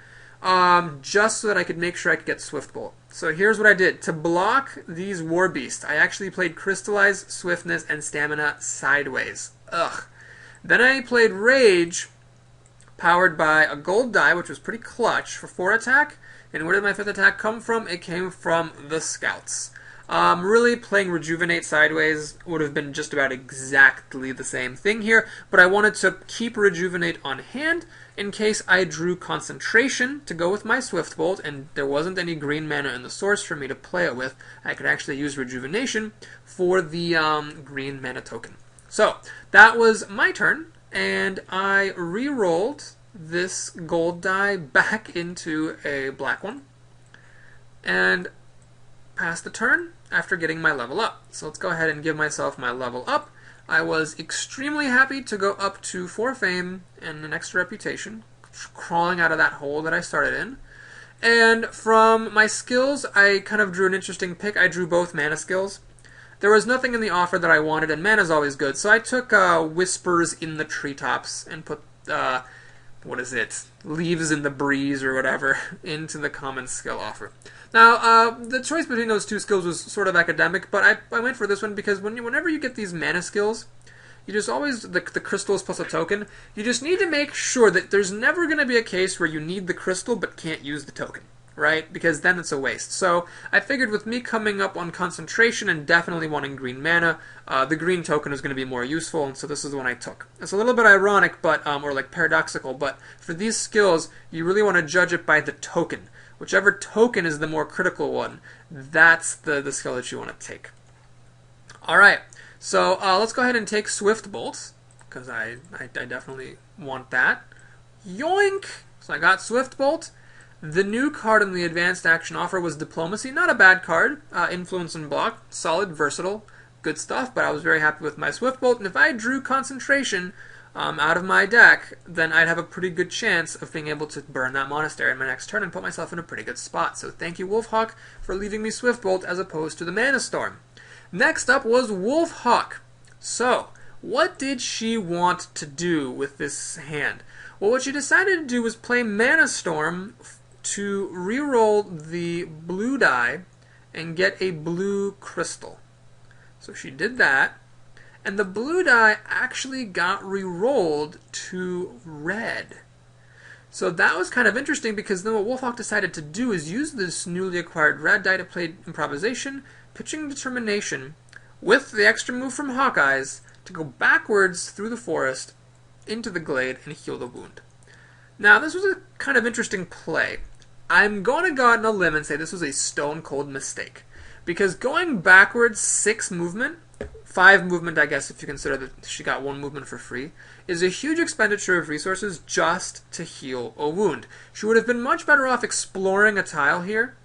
just so that I could make sure I could get Swift Bolt. So here's what I did. To block these War Beasts, I actually played Crystallize, Swiftness, and Stamina sideways. Ugh. Then I played Rage, powered by a gold die, which was pretty clutch, for 4 attack. And where did my 5th attack come from? It came from the Scouts. Really, playing Rejuvenate sideways would have been just about exactly the same thing here, but I wanted to keep Rejuvenate on hand in case I drew Concentration to go with my Swift Bolt, and there wasn't any green mana in the source for me to play it with. I could actually use Rejuvenation for the green mana token. So, that was my turn, and I re-rolled this gold die back into a black one, and passed the turn after getting my level up. So let's go ahead and give myself my level up. I was extremely happy to go up to 4 fame and an extra reputation, crawling out of that hole that I started in. And from my skills, I kind of drew an interesting pick. I drew both mana skills. There was nothing in the offer that I wanted, and mana's always good, so I took Whispers in the Treetops and put what is it, leaves in the breeze or whatever, into the common skill offer. Now, the choice between those two skills was sort of academic, but I went for this one because whenever you get these mana skills, you just always, the crystals plus a token, you just need to make sure that there's never going to be a case where you need the crystal but can't use the token, right? Because then it's a waste. So I figured with me coming up on concentration and definitely wanting green mana, the green token is going to be more useful, and so this is the one I took. It's a little bit ironic, but or like paradoxical, but for these skills, you really want to judge it by the token. Whichever token is the more critical one, that's the skill that you want to take. Alright, so let's go ahead and take Swift Bolt, because I definitely want that. Yoink! So I got Swift Bolt. The new card in the advanced action offer was Diplomacy. Not a bad card. Influence and block. Solid, versatile, good stuff, but I was very happy with my Swift Bolt, and if I drew Concentration out of my deck, then I'd have a pretty good chance of being able to burn that monastery in my next turn and put myself in a pretty good spot. So thank you, Wolfhawk, for leaving me Swift Bolt as opposed to the Mana Storm. Next up was Wolfhawk. So, what did she want to do with this hand? Well, what she decided to do was play Mana Storm to reroll the blue die and get a blue crystal. So she did that, and the blue die actually got re-rolled to red. So that was kind of interesting, because then what Wolfhawk decided to do is use this newly acquired red die to play Improvisation, Pitching Determination, with the extra move from Hawkeyes to go backwards through the forest into the glade and heal the wound. Now, this was a kind of interesting play. I'm going to go out on a limb and say this was a stone-cold mistake, because going backwards 6 movement, 5 movement, I guess, if you consider that she got 1 movement for free, is a huge expenditure of resources just to heal a wound. She would have been much better off exploring a tile here,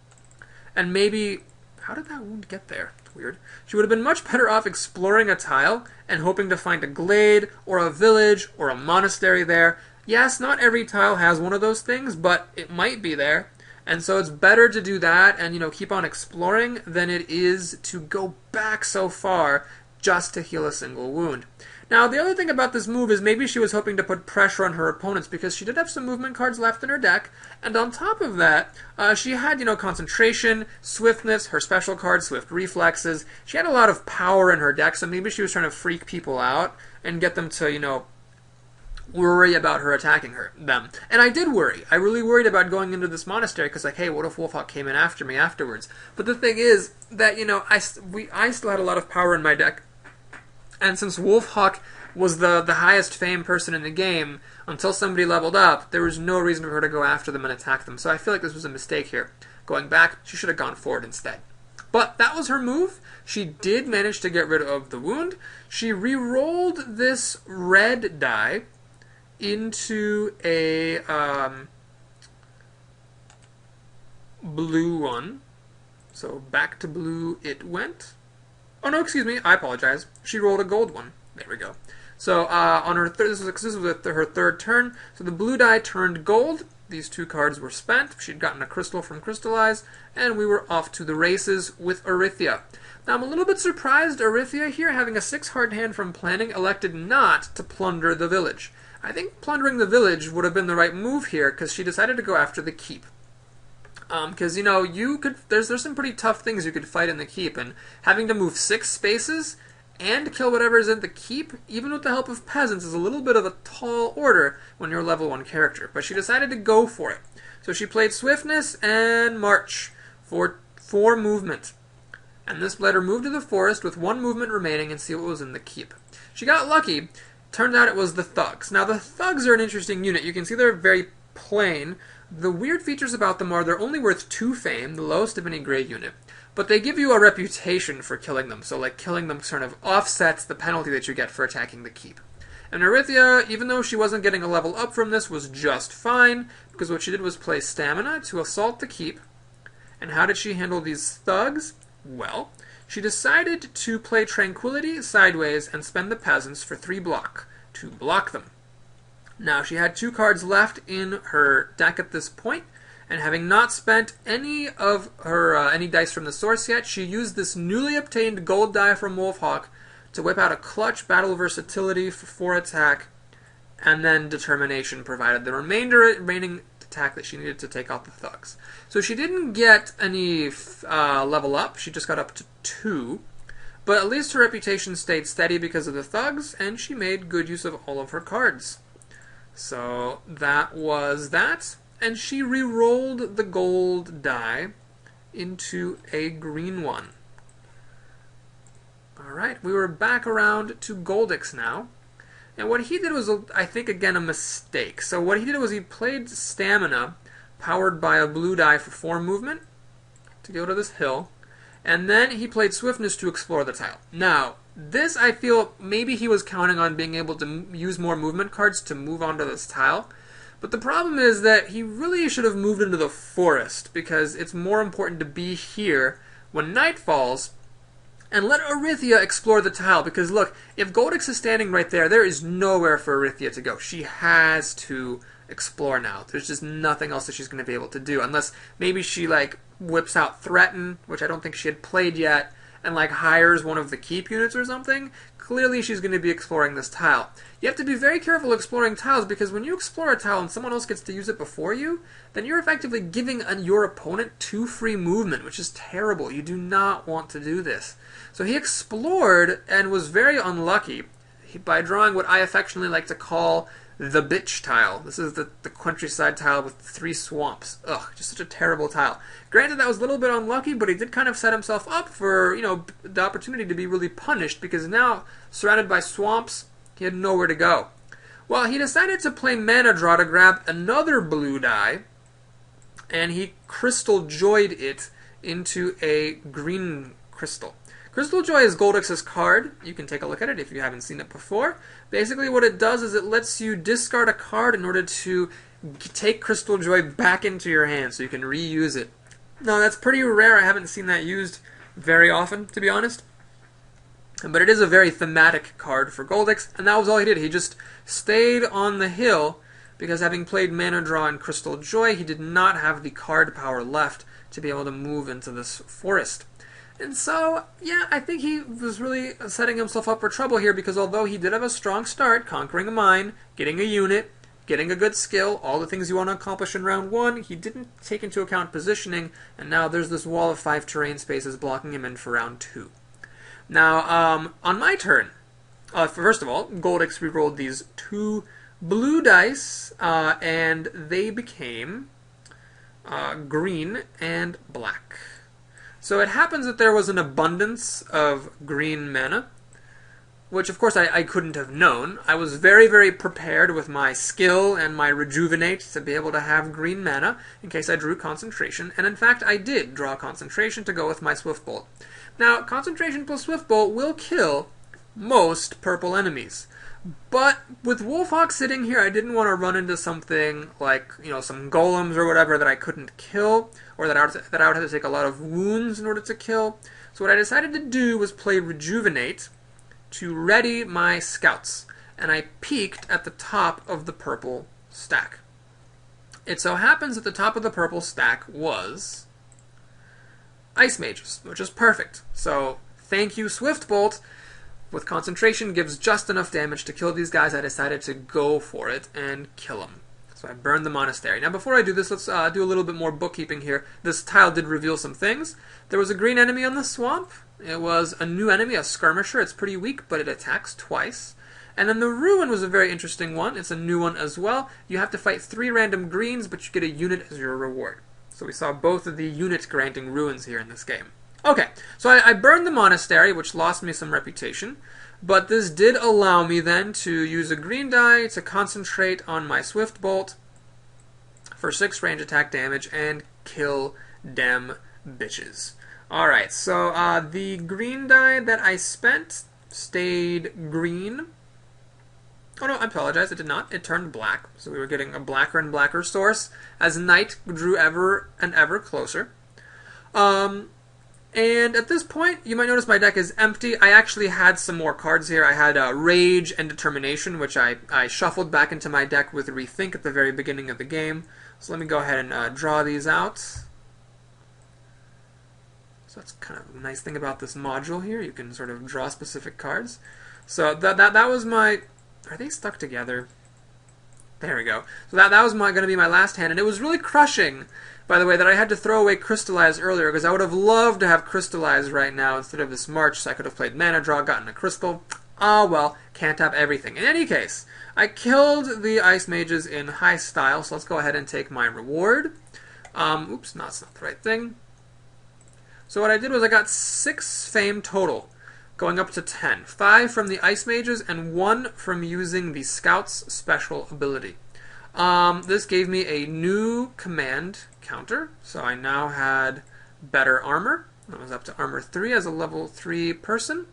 and maybe... How did that wound get there? Weird. She would have been much better off exploring a tile and hoping to find a glade, or a village, or a monastery there. Yes, not every tile has one of those things, but it might be there. And so it's better to do that and, keep on exploring than it is to go back so far just to heal a single wound. Now, the other thing about this move is maybe she was hoping to put pressure on her opponents, because she did have some movement cards left in her deck, and on top of that, she had, Concentration, Swiftness, her special card, Swift Reflexes. She had a lot of power in her deck, so maybe she was trying to freak people out and get them to, worry about her attacking them. And I did worry. I really worried about going into this monastery, because, hey, what if Wolfhawk came in after me afterwards? But the thing is that, I still had a lot of power in my deck. And since Wolfhawk was the highest famed person in the game, until somebody leveled up, there was no reason for her to go after them and attack them. So I feel like this was a mistake here. Going back, she should have gone forward instead. But that was her move. She did manage to get rid of the wound. She re-rolled this red die into a blue one. So back to blue it went. Oh no, excuse me, I apologize. She rolled a gold one. There we go. So on her this was her third turn. So the blue die turned gold. These 2 cards were spent. She'd gotten a crystal from Crystallize, and we were off to the races with Arythia. Now I'm a little bit surprised Arythia here, having a 6 hard hand from planning, elected not to plunder the village. I think plundering the village would have been the right move here, because she decided to go after the keep. Because, you could, there's some pretty tough things you could fight in the keep, and having to move 6 spaces and kill whatever's in the keep, even with the help of peasants, is a little bit of a tall order when you're a level 1 character. But she decided to go for it. So she played Swiftness and March for 4 movement. And this let her move to the forest with 1 movement remaining and see what was in the keep. She got lucky. Turned out it was the Thugs. Now, the Thugs are an interesting unit. You can see they're very plain. The weird features about them are they're only worth 2 fame, the lowest of any gray unit, but they give you a reputation for killing them, so killing them sort of offsets the penalty that you get for attacking the keep. And Arythia, even though she wasn't getting a level up from this, was just fine, because what she did was play Stamina to assault the keep. And how did she handle these Thugs? Well, she decided to play Tranquility sideways and spend the Peasants for 3 block to block them. Now, she had 2 cards left in her deck at this point, and having not spent any of her any dice from the source yet, she used this newly obtained gold die from Wolfhawk to whip out a clutch Battle Versatility for 4 attack and then Determination provided the remaining attack that she needed to take out the thugs. So she didn't get any level up, she just got up to 2. But at least her reputation stayed steady because of the thugs, and she made good use of all of her cards. So that was that, and she re-rolled the gold die into a green one. Alright, we were back around to Goldix now. And what he did was, I think, again, a mistake. So what he did was he played Stamina, powered by a blue die for 4 movement, to go to this hill. And then he played Swiftness to explore the tile. Now, this, I feel, maybe he was counting on being able to use more movement cards to move onto this tile. But the problem is that he really should have moved into the forest, because it's more important to be here when night falls, and let Arythia explore the tile, because look, if Goldix is standing right there, there is nowhere for Arythia to go. She has to explore now. There's just nothing else that she's going to be able to do, unless maybe she, like, whips out Threaten, which I don't think she had played yet, and, like, hires one of the keep units or something. Clearly she's going to be exploring this tile. You have to be very careful exploring tiles, because when you explore a tile and someone else gets to use it before you, then you're effectively giving your opponent 2 free movement, which is terrible. You do not want to do this. So he explored and was very unlucky by drawing what I affectionately like to call the bitch tile. This is the countryside tile with 3 swamps. Ugh, just such a terrible tile. Granted, that was a little bit unlucky, but he did kind of set himself up for, you know, the opportunity to be really punished, because now, surrounded by swamps, he had nowhere to go. Well, he decided to play Mana Draw to grab another blue die, and he Crystal Joyed it into a green crystal. Crystal Joy is Goldix's card. You can take a look at it if you haven't seen it before. Basically what it does is it lets you discard a card in order to take Crystal Joy back into your hand so you can reuse it. Now that's pretty rare. I haven't seen that used very often, to be honest. But it is a very thematic card for Goldix, and that was all he did. He just stayed on the hill because, having played Mana Draw and Crystal Joy, he did not have the card power left to be able to move into this forest. And so, yeah, I think he was really setting himself up for trouble here, because although he did have a strong start, conquering a mine, getting a unit, getting a good skill, all the things you want to accomplish in round 1, he didn't take into account positioning, and now there's this wall of 5 terrain spaces blocking him in for round 2. Now, on my turn, first of all, Goldix rerolled these 2 blue dice, and they became green and black. So it happens that there was an abundance of green mana, which of course I couldn't have known. I was very, very prepared with my skill and my Rejuvenate to be able to have green mana in case I drew Concentration, and in fact I did draw Concentration to go with my Swift Bolt. Now, Concentration plus Swift Bolt will kill most purple enemies. But with Wolfhawk sitting here, I didn't want to run into something like, you know, some golems or whatever that I couldn't kill, or that I would have to take a lot of wounds in order to kill. So what I decided to do was play Rejuvenate to ready my scouts, and I peeked at the top of the purple stack. It so happens that the top of the purple stack was Ice Mages, which is perfect. So thank you, Swift Bolt. With Concentration gives just enough damage to kill these guys. I decided to go for it and kill them. So I burned the monastery. Now before I do this, let's do a little bit more bookkeeping here. This tile did reveal some things. There was a green enemy on the swamp. It was a new enemy, a skirmisher. It's pretty weak, but it attacks twice. And then the ruin was a very interesting one. It's a new one as well. You have to fight 3 random greens, but you get a unit as your reward. So we saw both of the unit granting ruins here in this game. Okay, so I burned the monastery, which lost me some reputation, but this did allow me then to use a green die to concentrate on my Swift Bolt for 6 range attack damage and kill dem bitches. Alright, so the green die that I spent stayed green. Oh no, I apologize, it did not. It turned black, so we were getting a blacker and blacker source as night drew ever and ever closer. And at this point, you might notice my deck is empty. I actually had some more cards here. I had Rage and Determination, which I shuffled back into my deck with Rethink at the very beginning of the game. So let me go ahead and draw these out. So that's kind of a nice thing about this module here. You can sort of draw specific cards. So that was my... Are they stuck together? There we go. So that was going to be my last hand, and it was really crushing, by the way, that I had to throw away Crystallize earlier, because I would have loved to have Crystallize right now instead of this March, so I could have played Mana Draw, gotten a Crystal. Ah, well, can't have everything. In any case, I killed the Ice Mages in high style, so let's go ahead and take my reward. Oops, that's not the right thing. So what I did was I got 6 fame total, going up to 10. 5 from the Ice Mages and 1 from using the Scout's special ability. This gave me a new command counter, so I now had better armor. I was up to armor 3 as a level 3 person.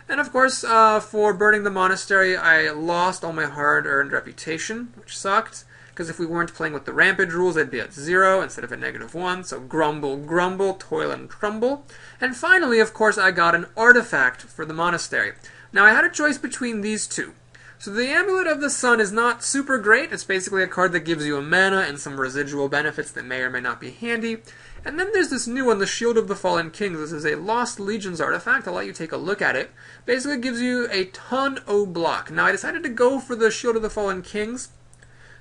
And of course, for burning the monastery, I lost all my hard-earned reputation, which sucked. Because if we weren't playing with the rampage rules, I'd be at 0 instead of at -1. So grumble, grumble, toil and crumble. And finally, of course, I got an artifact for the monastery. Now, I had a choice between these two. So the Amulet of the Sun is not super great. It's basically a card that gives you a mana and some residual benefits that may or may not be handy. And then there's this new one, the Shield of the Fallen Kings. This is a Lost Legions artifact. I'll let you take a look at it. Basically, it gives you a ton O block. Now, I decided to go for the Shield of the Fallen Kings,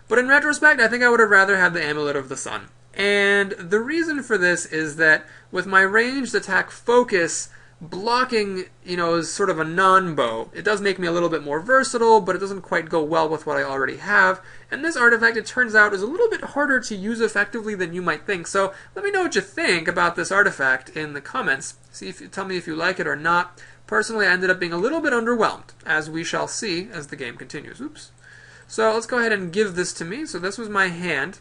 but in retrospect, I think I would have rather had the Amulet of the Sun. And the reason for this is that with my ranged attack focus, blocking, is sort of a non-bow. It does make me a little bit more versatile, but it doesn't quite go well with what I already have. And this artifact, it turns out, is a little bit harder to use effectively than you might think. So let me know what you think about this artifact in the comments. Tell me if you like it or not. Personally, I ended up being a little bit underwhelmed, as we shall see as the game continues. Oops. So let's go ahead and give this to me. So this was my hand.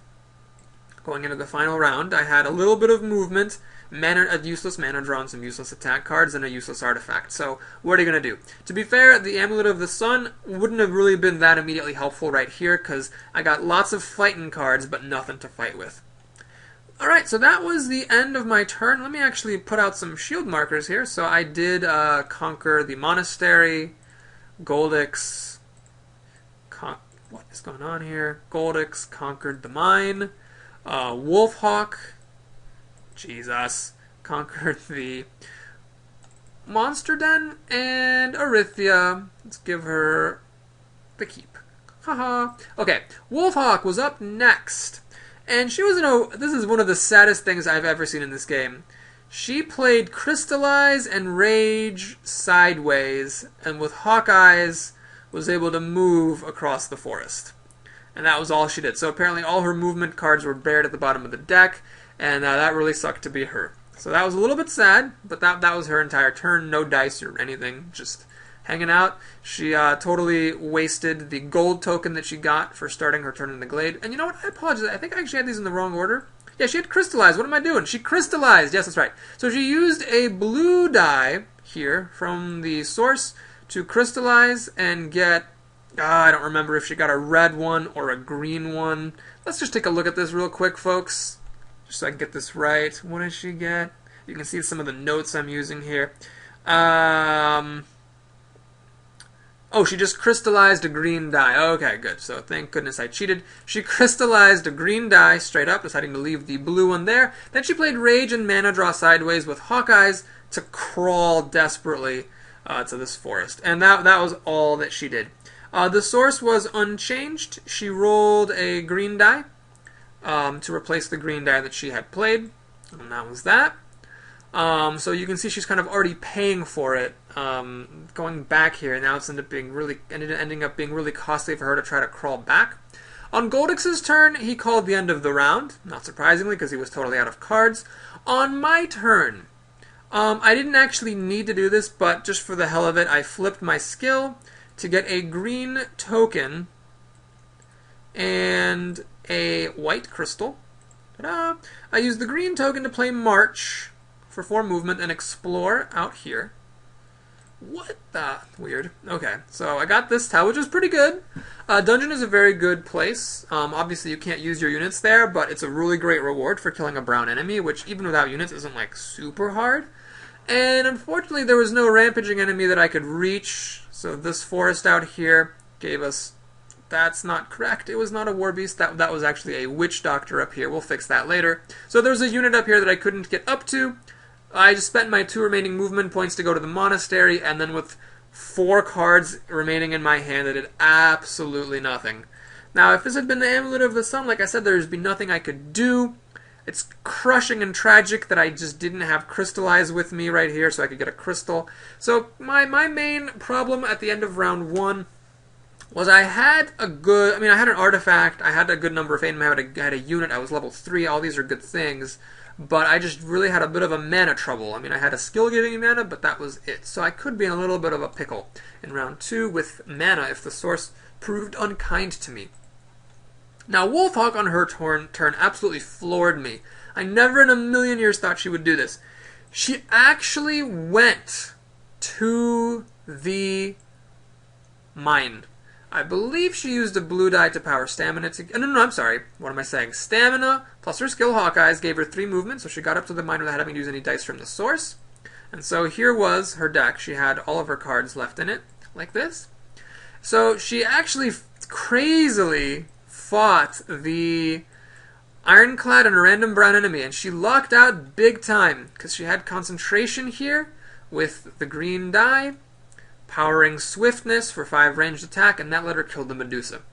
Going into the final round, I had a little bit of movement, a useless mana draw, and some useless attack cards, and a useless artifact. So what are you going to do? To be fair, the Amulet of the Sun wouldn't have really been that immediately helpful right here, because I got lots of fighting cards, but nothing to fight with. Alright, so that was the end of my turn. Let me actually put out some shield markers here. So I did conquer the monastery, Goldix, what is going on here? Goldix conquered the mine. Wolfhawk, Jesus, conquered the monster den, and Arithia, let's give her the keep. Haha. Okay, Wolfhawk was up next, and she was this is one of the saddest things I've ever seen in this game. She played Crystallize and Rage sideways, and with Hawkeyes was able to move across the forest. And that was all she did. So apparently all her movement cards were buried at the bottom of the deck, and that really sucked to be her. So that was a little bit sad, but that was her entire turn. No dice or anything, just hanging out. She totally wasted the gold token that she got for starting her turn in the Glade. And you know what? I apologize. I think I actually had these in the wrong order. Yeah, she had crystallized. What am I doing? She crystallized. Yes, that's right. So she used a blue die here from the source to crystallize and get... I don't remember if she got a red one or a green one. Let's just take a look at this real quick, folks, just so I can get this right. What did she get? You can see some of the notes I'm using here. Oh, she just crystallized a green die. Okay, good. So thank goodness I cheated. She crystallized a green die straight up, deciding to leave the blue one there. Then she played Rage and Mana Draw sideways with Hawkeyes to crawl desperately to this forest. And that was all that she did. The source was unchanged. She rolled a green die to replace the green die that she had played, and that was that. So you can see she's kind of already paying for it. Going back here, now it's ended up being really costly for her to try to crawl back. On Goldix's turn, he called the end of the round, not surprisingly, because he was totally out of cards. On my turn, I didn't actually need to do this, but just for the hell of it, I flipped my skill to get a green token and a white crystal. Ta-da! I used the green token to play March for 4 movement and explore out here. What the? Weird. Okay, so I got this tile, which is pretty good. Dungeon is a very good place. Obviously, you can't use your units there, but it's a really great reward for killing a brown enemy, which even without units isn't like super hard. And unfortunately, there was no rampaging enemy that I could reach. So this forest out here gave us... That's not correct. It was not a war beast. That was actually a witch doctor up here. We'll fix that later. So there's a unit up here that I couldn't get up to. I just spent my 2 remaining movement points to go to the monastery, and then with 4 cards remaining in my hand, I did absolutely nothing. Now, if this had been the Amulet of the Sun, like I said, there's been nothing I could do. It's crushing and tragic that I just didn't have Crystallize with me right here so I could get a crystal. So my main problem at the end of round 1 was I had an artifact, I had a good number of fame, I had a unit, I was level 3, all these are good things, but I just really had a bit of a mana trouble. I mean, I had a skill giving me mana, but that was it. So I could be in a little bit of a pickle in round 2 with mana if the source proved unkind to me. Now, Wolfhawk on her turn absolutely floored me. I never in a million years thought she would do this. She actually went to the mine. I believe she used a blue die to power stamina to... No, I'm sorry. What am I saying? Stamina plus her skill Hawkeyes gave her 3 movement, so she got up to the mine without having to use any dice from the source. And so here was her deck. She had all of her cards left in it, like this. So she actually crazily fought the Ironclad and a random brown enemy, and she lucked out big time, because she had concentration here with the green die, powering swiftness for 5 ranged attack, and that let her kill the Medusa.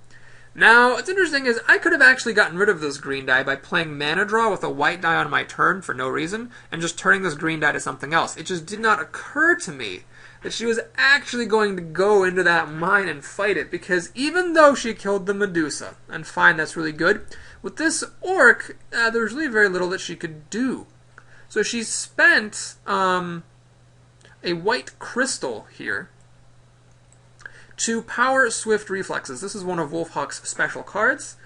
Now, what's interesting is I could have actually gotten rid of this green die by playing mana draw with a white die on my turn for no reason, and just turning this green die to something else. It just did not occur to me that she was actually going to go into that mine and fight it, because even though she killed the Medusa, and fine, that's really good, with this orc, there's really very little that she could do. So she spent a white crystal here to power Swift Reflexes. This is one of Wolfhawk's special cards.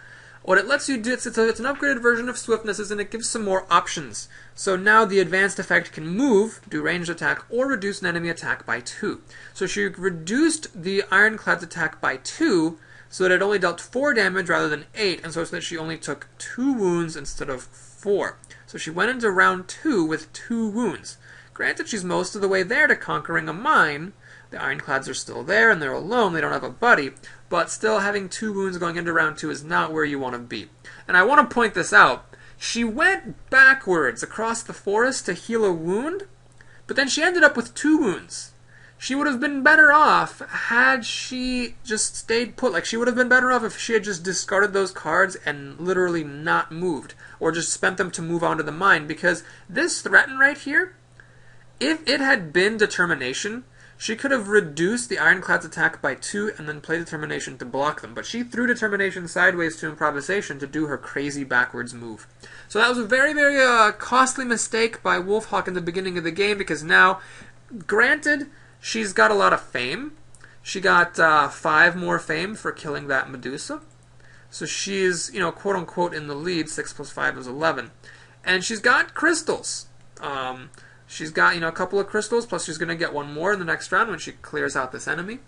What it lets you do, it's an upgraded version of Swiftnesses, and it gives some more options. So now the advanced effect can move, do ranged attack, or reduce an enemy attack by 2. So she reduced the Ironclad's attack by 2, so that it only dealt 4 damage rather than 8, and so it's that she only took 2 wounds instead of 4. So she went into round 2 with 2 wounds. Granted, she's most of the way there to conquering a mine. The Ironclads are still there, and they're alone, they don't have a buddy, but still having 2 wounds going into round 2 is not where you want to be. And I want to point this out. She went backwards across the forest to heal a wound, but then she ended up with 2 wounds. She would have been better off had she just stayed put. Like, she would have been better off if she had just discarded those cards and literally not moved, or just spent them to move on to the mine, because this threaten right here, if it had been Determination, she could have reduced the Ironclad's attack by 2 and then played Determination to block them. But she threw Determination sideways to Improvisation to do her crazy backwards move. So that was a very, very costly mistake by Wolfhawk in the beginning of the game, because now, granted, she's got a lot of fame. She got 5 more fame for killing that Medusa. So she's, quote-unquote in the lead. 6 plus 5 is 11. And she's got crystals. She's got, a couple of crystals, plus she's going to get 1 more in the next round when she clears out this enemy.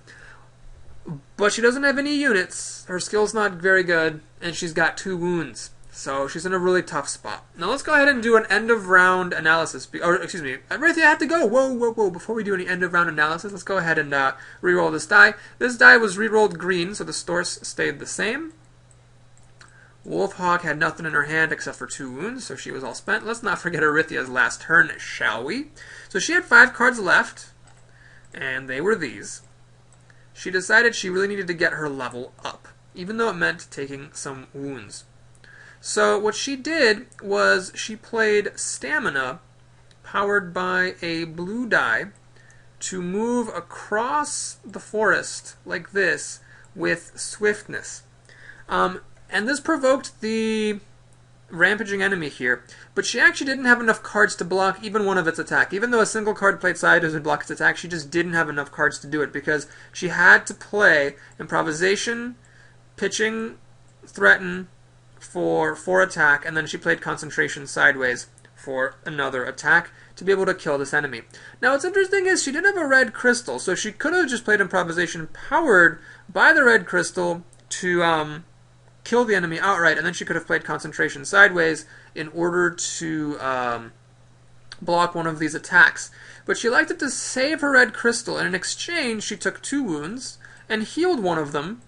But she doesn't have any units, her skill's not very good, and she's got 2 wounds. So she's in a really tough spot. Now let's go ahead and do an end-of-round analysis. Excuse me, Rithia had to go! Whoa. Before we do any end-of-round analysis, let's go ahead and re-roll this die. This die was re-rolled green, so the source stayed the same. Wolfhawk had nothing in her hand except for 2 wounds, so she was all spent. Let's not forget Arithia's last turn, shall we? So she had 5 cards left, and they were these. She decided she really needed to get her level up, even though it meant taking some wounds. So what she did was she played Stamina, powered by a blue die, to move across the forest like this with Swiftness. And this provoked the rampaging enemy here, but she actually didn't have enough cards to block even one of its attack. Even though a single card played sideways would block its attack, she just didn't have enough cards to do it, because she had to play Improvisation, Pitching, Threaten for 4 attack, and then she played Concentration sideways for another attack to be able to kill this enemy. Now what's interesting is she didn't have a red crystal, so she could have just played Improvisation powered by the red crystal to kill the enemy outright, and then she could have played Concentration sideways in order to block one of these attacks. But she elected to save her red crystal, and in exchange she took 2 wounds and healed one of them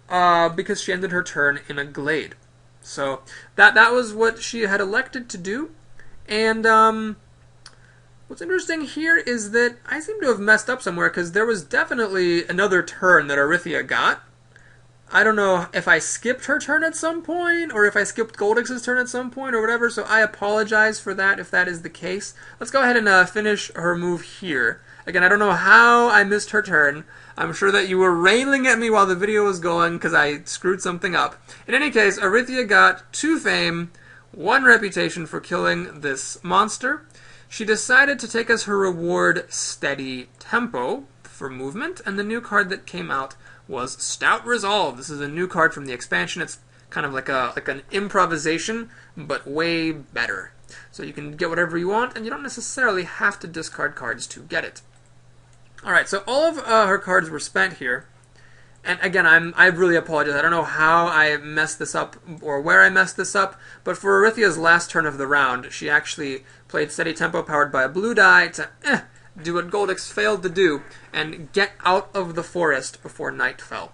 because she ended her turn in a glade. So that was what she had elected to do. And what's interesting here is that I seem to have messed up somewhere, because there was definitely another turn that Arithia got. I don't know if I skipped her turn at some point, or if I skipped Goldix's turn at some point, or whatever, so I apologize for that if that is the case. Let's go ahead and finish her move here. Again, I don't know how I missed her turn. I'm sure that you were railing at me while the video was going because I screwed something up. In any case, Arythea got 2 fame, 1 reputation for killing this monster. She decided to take as her reward Steady Tempo for movement, and the new card that came out was Stout Resolve. This is a new card from the expansion. It's kind of like an improvisation, but way better. So you can get whatever you want, and you don't necessarily have to discard cards to get it. Alright, so all of her cards were spent here. And again, I really apologize. I don't know how I messed this up or where I messed this up, but for Arythea's last turn of the round, she actually played Steady Tempo powered by a blue die to do what Goldix failed to do and get out of the forest before night fell.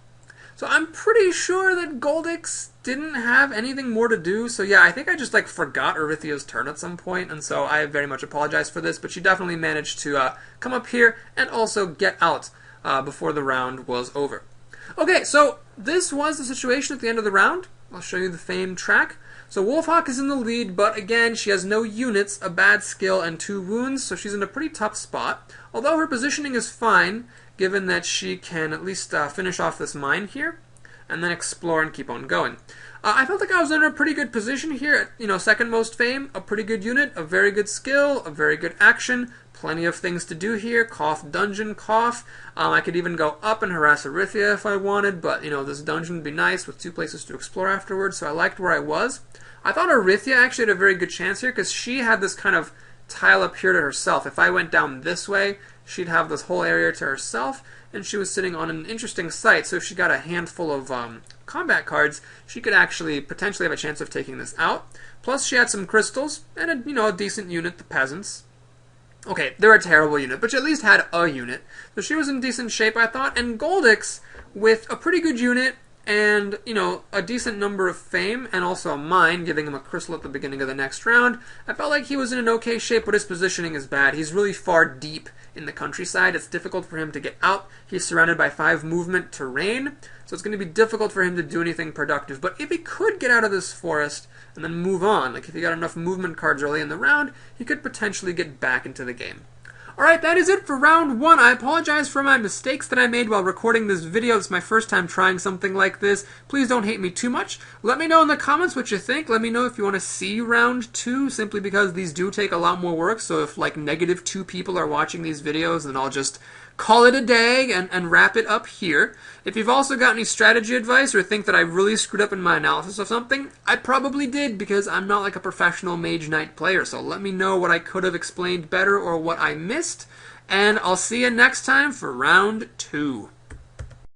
So I'm pretty sure that Goldix didn't have anything more to do. So yeah, I think I just forgot Arythea's turn at some point, and so I very much apologize for this, but she definitely managed to come up here and also get out before the round was over. Okay, so this was the situation at the end of the round. I'll show you the fame track. So Wolfhawk is in the lead, but again, she has no units, a bad skill, and 2 wounds, so she's in a pretty tough spot. Although her positioning is fine, given that she can at least finish off this mine here, and then explore and keep on going. I felt like I was in a pretty good position here at, second most fame, a pretty good unit, a very good skill, a very good action, plenty of things to do here, cough, dungeon, cough. I could even go up and harass Arythea if I wanted, but, this dungeon would be nice with 2 places to explore afterwards, so I liked where I was. I thought Arythea actually had a very good chance here, because she had this kind of tile up here to herself. If I went down this way, she'd have this whole area to herself, and she was sitting on an interesting site, so if she got a handful of combat cards, she could actually potentially have a chance of taking this out. Plus, she had some crystals, and a decent unit, the peasants. Okay, they're a terrible unit, but she at least had a unit. So she was in decent shape, I thought, and Goldix, with a pretty good unit, and, a decent number of fame, and also a mine, giving him a crystal at the beginning of the next round, I felt like he was in an okay shape, but his positioning is bad. He's really far deep in the countryside. It's difficult for him to get out. He's surrounded by 5 movement terrain, so it's going to be difficult for him to do anything productive. But if he could get out of this forest and then move on, if he got enough movement cards early in the round, he could potentially get back into the game. Alright, that is it for round 1. I apologize for my mistakes that I made while recording this video. It's my first time trying something like this. Please don't hate me too much. Let me know in the comments what you think. Let me know if you want to see round 2, simply because these do take a lot more work. So if -2 people are watching these videos, then I'll just call it a day and wrap it up here. If you've also got any strategy advice or think that I really screwed up in my analysis of something, I probably did, because I'm not a professional Mage Knight player, so let me know what I could have explained better or what I missed, and I'll see you next time for round 2.